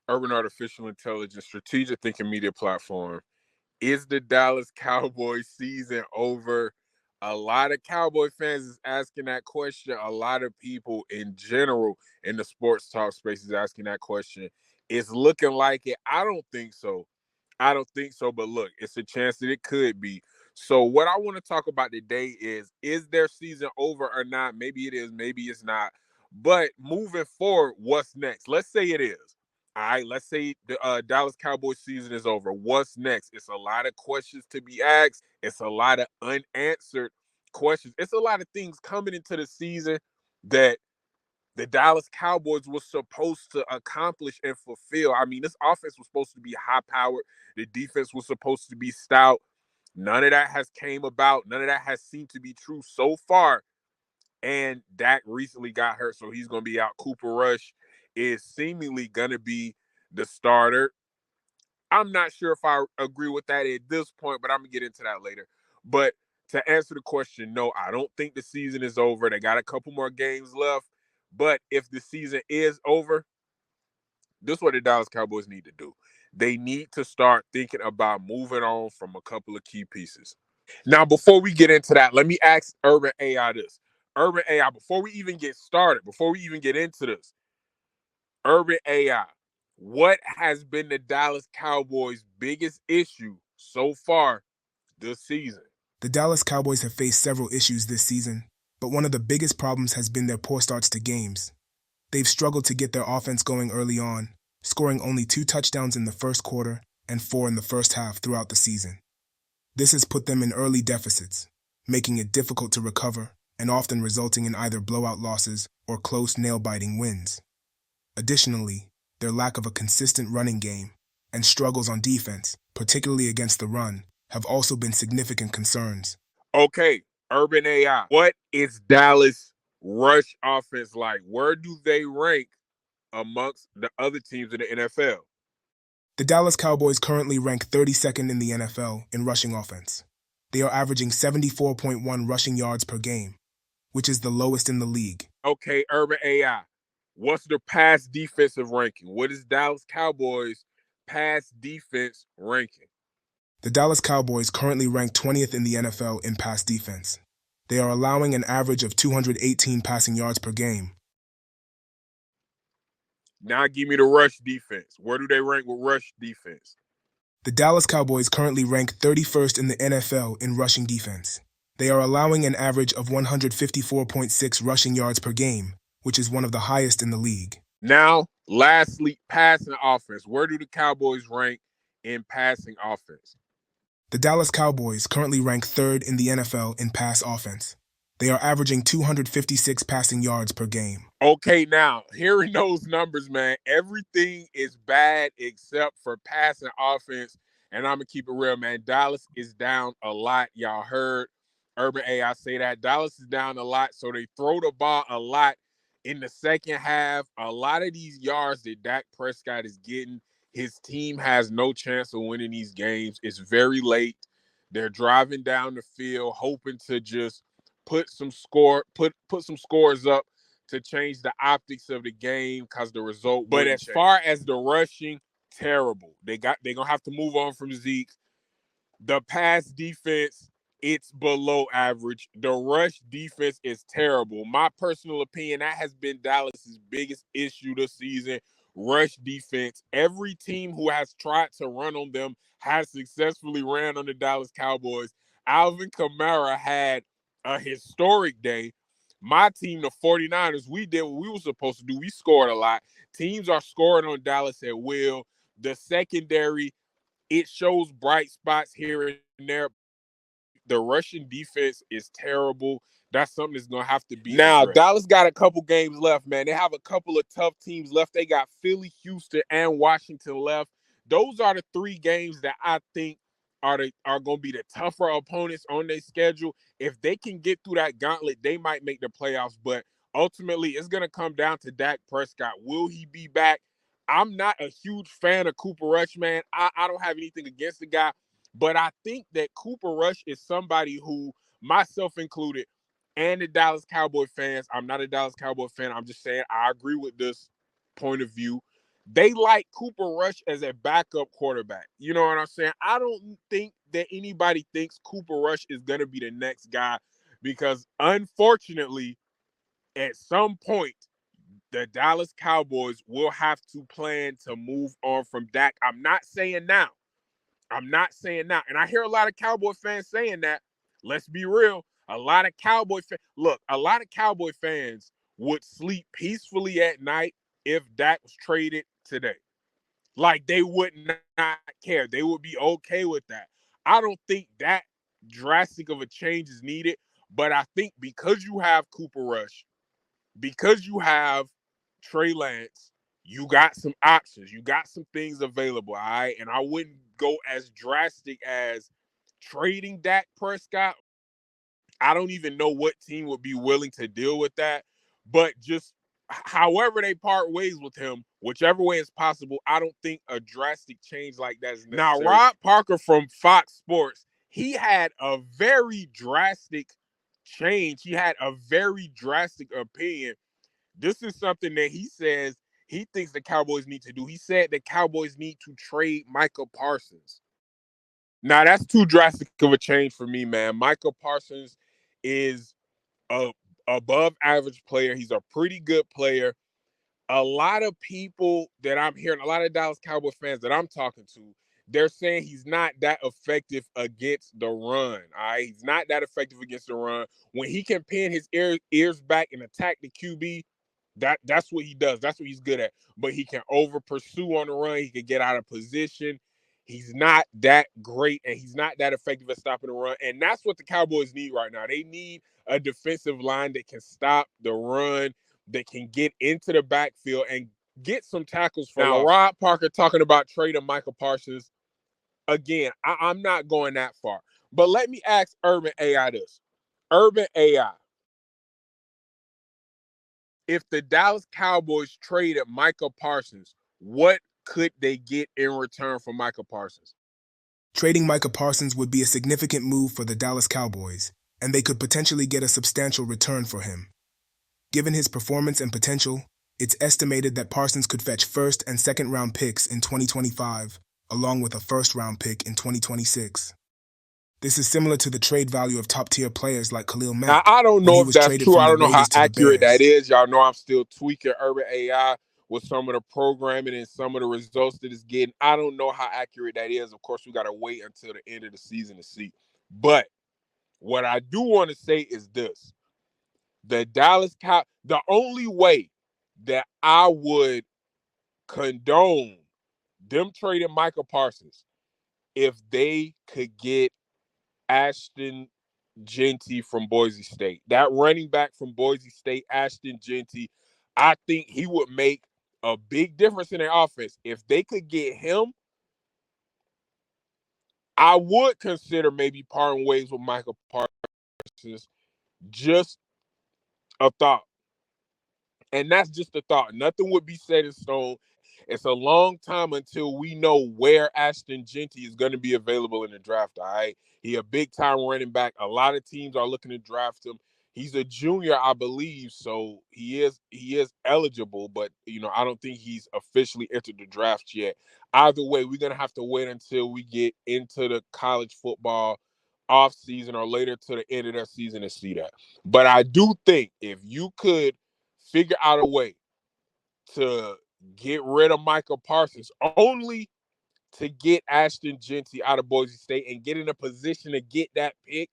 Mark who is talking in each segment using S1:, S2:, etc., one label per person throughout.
S1: Urban Artificial Intelligence Strategic Thinking Media Platform. Is the Dallas Cowboys season over? A lot of Cowboy fans is asking that question. A lot of people in general in the sports talk space is asking that question. It's looking like it. I don't think so. I don't think so. But look, it's a chance that it could be. So what I want to talk about today is their season over or not? Maybe it is, maybe it's not. But moving forward, what's next? Let's say it is. All right, let's say the Dallas Cowboys season is over. What's next? It's a lot of questions to be asked. It's a lot of unanswered questions. It's a lot of things coming into the season that the Dallas Cowboys was supposed to accomplish and fulfill. I mean, this offense was supposed to be high powered. The defense was supposed to be stout. None of that has came about. None of that has seemed to be true so far. And Dak recently got hurt, so he's going to be out. Cooper Rush is seemingly going to be the starter. I'm not sure if I agree with that at this point, but I'm going to get into that later. But to answer the question, no, I don't think the season is over. They got a couple more games left. But if the season is over, this is what the Dallas Cowboys need to do. They need to start thinking about moving on from a couple of key pieces. Now, before we get into that, let me ask Urban AI this. Urban AI, before we even get started, before we even get into this, Urban AI, what has been the Dallas Cowboys' biggest issue so far this season?
S2: The Dallas Cowboys have faced several issues this season, but one of the biggest problems has been their poor starts to games. They've struggled to get their offense going early on, scoring only 2 touchdowns in the first quarter and 4 in the first half throughout the season. This has put them in early deficits, making it difficult to recover and often resulting in either blowout losses or close nail-biting wins. Additionally, their lack of a consistent running game and struggles on defense, particularly against the run, have also been significant concerns.
S1: Okay, Urban AI, what is Dallas rush offense like? Where do they rank amongst the other teams in the NFL?
S2: The Dallas Cowboys currently rank 32nd in the NFL in rushing offense. They are averaging 74.1 rushing yards per game, which is the lowest in the league.
S1: Okay, Urban AI, what's their pass defensive ranking? What is Dallas Cowboys pass defense ranking?
S2: The Dallas Cowboys currently rank 20th in the NFL in pass defense. They are allowing an average of 218 passing yards per game.
S1: Now give me the rush defense. Where do they rank with rush defense?
S2: The Dallas Cowboys currently rank 31st in the NFL in rushing defense. They are allowing an average of 154.6 rushing yards per game, which is one of the highest in the league.
S1: Now, lastly, passing offense. Where do the Cowboys rank in passing offense?
S2: The Dallas Cowboys currently rank 3rd in the NFL in pass offense. They are averaging 256 passing yards per game.
S1: Okay, now, hearing those numbers, man, everything is bad except for passing offense. And I'm going to keep it real, man. Dallas is down a lot. Y'all heard Urban AI say that. Dallas is down a lot, so they throw the ball a lot in the second half. A lot of these yards that Dak Prescott is getting, his team has no chance of winning these games. It's very late. They're driving down the field, hoping to just put some scores up to change the optics of the game because the result. But as far as the rushing, terrible. They're gonna have to move on from Zeke. The pass defense, it's below average. The rush defense is terrible. My personal opinion, that has been Dallas's biggest issue this season. Rush defense. Every team who has tried to run on them has successfully ran on the Dallas Cowboys. Alvin Kamara had a historic day. My team, the 49ers, we did what we were supposed to do. We scored a lot. Teams are scoring on Dallas at will. The secondary, it shows bright spots here and there. The Russian defense is terrible. That's something that's going to have to be now addressed. Dallas got a couple games left, man. They have a couple of tough teams left. They got Philly, Houston, and Washington left. Those are the 3 games that I think are going to be the tougher opponents on their schedule. If they can get through that gauntlet, they might make the playoffs. But ultimately, it's going to come down to Dak Prescott. Will he be back? I'm not a huge fan of Cooper Rush, man. I don't have anything against the guy. But I think that Cooper Rush is somebody who, myself included, and the Dallas Cowboy fans, I'm not a Dallas Cowboy fan. I'm just saying I agree with this point of view. They like Cooper Rush as a backup quarterback. You know what I'm saying? I don't think that anybody thinks Cooper Rush is going to be the next guy because, unfortunately, at some point, the Dallas Cowboys will have to plan to move on from Dak. I'm not saying now. I'm not saying now. And I hear a lot of Cowboy fans saying that. Let's be real. A lot of Cowboy fans, look, a lot of Cowboy fans would sleep peacefully at night if Dak was traded today. Like they would not care. They would be okay with that. I don't think that drastic of a change is needed, but I think because you have Cooper Rush, because you have Trey Lance, you got some options. You got some things available, all right? And I wouldn't go as drastic as trading Dak Prescott. I don't even know what team would be willing to deal with that. But just however they part ways with him, whichever way is possible, I don't think a drastic change like that is necessary. Now, Rob Parker from Fox Sports, he had a very drastic change. He had a very drastic opinion. This is something that he says he thinks the Cowboys need to do. He said the Cowboys need to trade Michael Parsons. Now, that's too drastic of a change for me, man. Michael Parsons is a above average player. He's a pretty good player. A lot of people that I'm hearing, a lot of Dallas Cowboys fans that I'm talking to, they're saying he's not that effective against the run. All right, he's not that effective against the run. When he can pin his ears back and attack the QB, that's what he does. That's what he's good at. But he can over pursue on the run. He can get out of position. He's not that great, and he's not that effective at stopping the run. And that's what the Cowboys need right now. They need a defensive line that can stop the run, that can get into the backfield and get some tackles for loss. Now, Rob Parker talking about trading Michael Parsons. Again, I'm not going that far. But let me ask Urban AI this. Urban AI, if the Dallas Cowboys traded Michael Parsons, what could they get in return for Michael Parsons?
S2: Trading Micah Parsons would be a significant move for the Dallas Cowboys, and they could potentially get a substantial return for him. Given his performance and potential, it's estimated that Parsons could fetch first and second round picks in 2025, along with a first round pick in 2026. This is similar to the trade value of top-tier players like Khalil
S1: Now,
S2: Mack
S1: I don't
S2: when
S1: know
S2: he
S1: if
S2: was
S1: that's
S2: traded
S1: true.
S2: from
S1: I
S2: the
S1: don't know how
S2: Raiders to the
S1: accurate that
S2: Bears.
S1: is. Y'all know I'm still tweaking Urban AI with some of the programming and some of the results that it's getting. I don't know how accurate that is. Of course, we got to wait until the end of the season to see. But what I do want to say is this. The only way that I would condone them trading Michael Parsons if they could get Ashton Genty from Boise State. That running back from Boise State, Ashton Genty, I think he would make a big difference in their offense. If they could get him, I would consider maybe parting ways with Michael Parsons. Just a thought. And that's just a thought. Nothing would be set in stone. It's a long time until we know where Ashton Genty is going to be available in the draft. All right. He a big time running back. A lot of teams are looking to draft him. He's a junior, I believe, so he is eligible, but I don't think he's officially entered the draft yet. Either way, we're gonna have to wait until we get into the college football off season or later to the end of that season to see that. But I do think if you could figure out a way to get rid of Michael Parsons only to get Ashton Genty out of Boise State and get in a position to get that pick,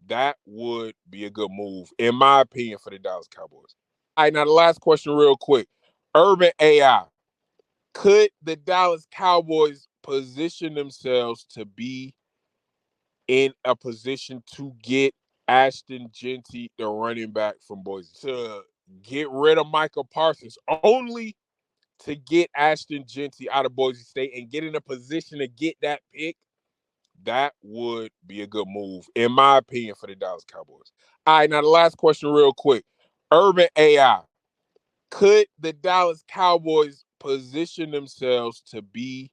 S1: that would be a good move, in my opinion, for the Dallas Cowboys. All right, now the last question, real quick. Urban AI, could the Dallas Cowboys position themselves to be in a position to get Ashton Genty, the running back from Boise, to get rid of Michael Parsons only to get Ashton Genty out of Boise State and get in a position to get that pick? That would be a good move, in my opinion, for the Dallas Cowboys. All right, now the last question, real quick. Urban AI, could the Dallas Cowboys position themselves to be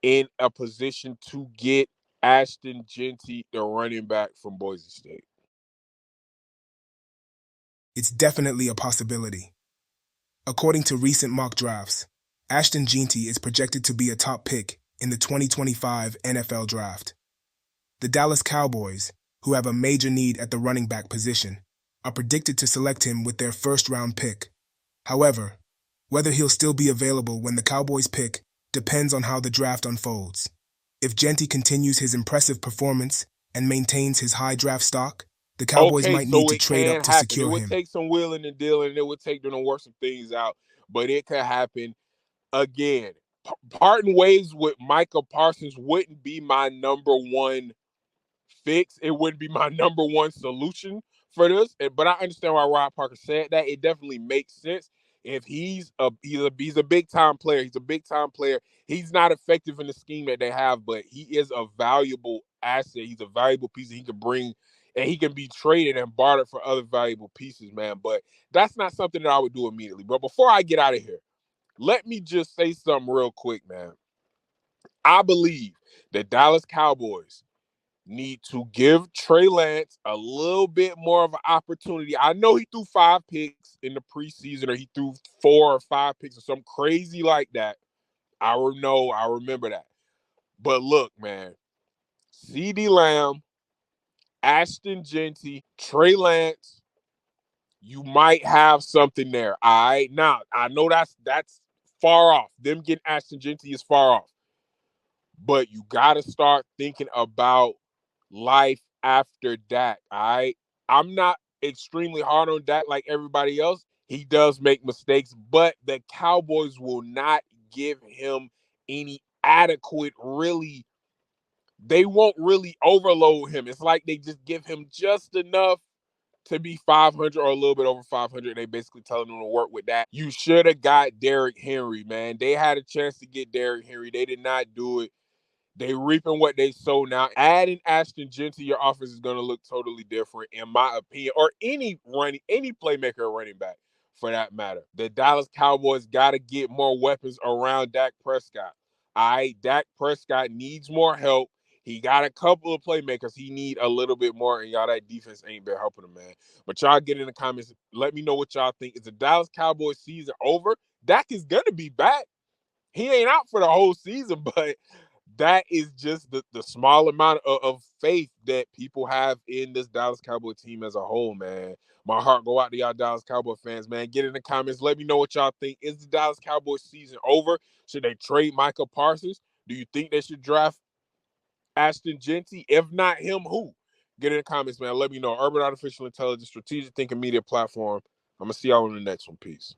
S1: in a position to get Ashton Genty, the running back from Boise State?
S2: It's definitely a possibility. According to recent mock drafts, Ashton Jeanty is projected to be a top pick in the 2025 NFL Draft. The Dallas Cowboys, who have a major need at the running back position, are predicted to select him with their first-round pick. However, whether he'll still be available when the Cowboys pick depends on how the draft unfolds. If Jeanty continues his impressive performance and maintains his high draft stock, the Cowboys
S1: Okay,
S2: might need
S1: so
S2: to
S1: it
S2: trade up
S1: can
S2: to
S1: happen. It
S2: secure
S1: would
S2: him.
S1: take some willing and dealing, and it would take them to work some things out, but it could happen again. Parting ways with Micah Parsons wouldn't be my number one fix. It wouldn't be my number one solution for this. But I understand why Rod Parker said that. It definitely makes sense. If he's a big time player, he's a big time player. He's not effective in the scheme that they have, but he is a valuable asset. He's a valuable piece that he can bring, and he can be traded and bartered for other valuable pieces, man. But that's not something that I would do immediately. But before I get out of here, let me just say something real quick, man. I believe the Dallas Cowboys need to give Trey Lance a little bit more of an opportunity. I know he threw 5 picks in the preseason, or he threw 4 or 5 picks or something crazy like that. I remember that. But look, man, CD Lamb, Ashton Jeanty, Trey Lance, you might have something there. All right. Now, I know that's far off. Them getting Ashton Jeanty is far off. But you got to start thinking about life after Dak. All right. I'm not extremely hard on Dak like everybody else. He does make mistakes, but the Cowboys will not give him any adequate, really, they won't really overload him. It's like they just give him just enough to be 500 or a little bit over 500. They basically telling him to work with that. You should have got Derrick Henry, man. They had a chance to get Derrick Henry. They did not do it. They reaping what they sow now. Adding Ashton Jeanty to your offense is going to look totally different, in my opinion, or any playmaker or running back for that matter. The Dallas Cowboys got to get more weapons around Dak Prescott. All right, Dak Prescott needs more help. He got a couple of playmakers. He need a little bit more, and y'all, that defense ain't been helping him, man. But y'all get in the comments. Let me know what y'all think. Is the Dallas Cowboys season over? Dak is going to be back. He ain't out for the whole season, but that is just the small amount of faith that people have in this Dallas Cowboy team as a whole, man. My heart go out to y'all Dallas Cowboy fans, man. Get in the comments. Let me know what y'all think. Is the Dallas Cowboys season over? Should they trade Micah Parsons? Do you think they should draft Ashton Jeanty? If not him, who? Get in the comments, man. Let me know. Urban Artificial Intelligence, Strategic Thinking Media Platform. I'm going to see y'all on the next one. Peace.